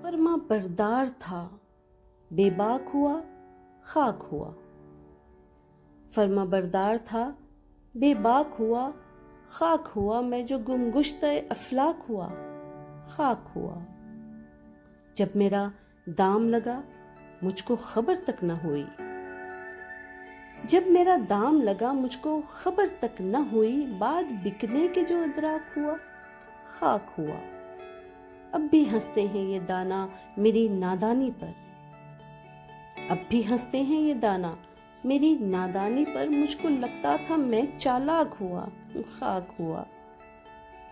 فرما بردار تھا، بے باک ہوا، خاک ہوا۔ فرما بردار تھا، بے باک ہوا، خاک ہوا، میں جو گمگشتہ افلاک ہوا، خاک ہوا۔ جب میرا دام لگا مجھ کو خبر تک نہ ہوئی، جب میرا دام لگا مجھ کو خبر تک نہ ہوئی، بعد بکنے کے جو ادراک ہوا، خاک ہوا۔ اب بھی ہنستے ہیں یہ دانا میری نادانی پر، اب بھی ہنستے ہیں یہ دانا میری نادانی پر، مجھ کو لگتا تھا میں چالاک ہوا، خاک ہوا۔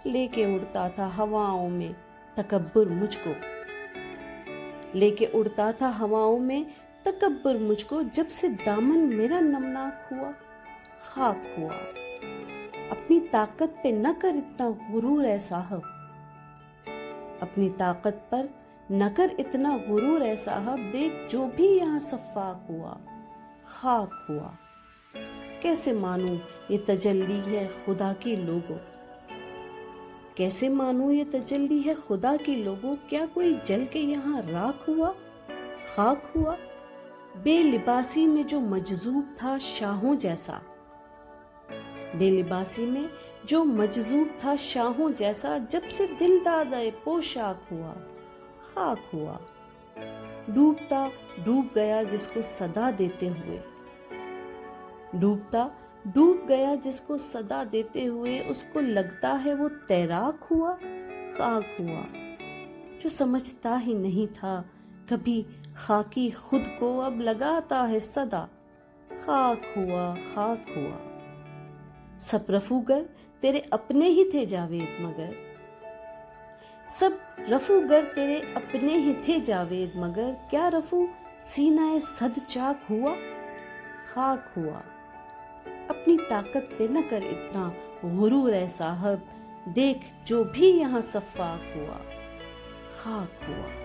لے کے اڑتا تھا ہواؤں میں تکبر مجھ کو، لے کے اڑتا تھا ہواؤں میں تکبر مجھ کو، جب سے دامن میرا نمناک ہوا، خاک ہوا۔ اپنی طاقت پہ نہ کر اتنا غرور اے صاحب، اپنی طاقت پر نہ کر اتنا غرور اے صاحب، دیکھ جو بھی یہاں سفاک ہوا، خاک ہوا۔ کیسے مانوں یہ تجلی ہے خدا کی لوگوں، کیسے مانوں یہ تجلی ہے خدا کی لوگوں، کیا کوئی جل کے یہاں راکھ ہوا، خاک ہوا۔ بے لباسی میں جو مجذوب تھا شاہوں جیسا، بے لباسی میں جو مجذوب تھا شاہوں جیسا، جب سے دل دادے پوشاک ہوا، خاک ہوا۔ ڈوبتا ڈوب گیا جس کو صدا دیتے ہوئے، ڈوبتا ڈوب گیا جس کو صدا دیتے ہوئے، اس کو لگتا ہے وہ تیراک ہوا، خاک ہوا۔ جو سمجھتا ہی نہیں تھا کبھی خاکی خود کو، اب لگاتا ہے صدا، خاک ہوا، خاک ہوا۔ سب رفوگر تیرے اپنے ہی تھے جاوید مگر، سب رفوگر تیرے اپنے ہی تھے جاوید مگر، کیا رفو سینہ صد چاک ہوا، خاک ہوا۔ اپنی طاقت پہ نہ کر اتنا غرور اے صاحب، دیکھ جو بھی یہاں سفاک ہوا، خاک ہوا۔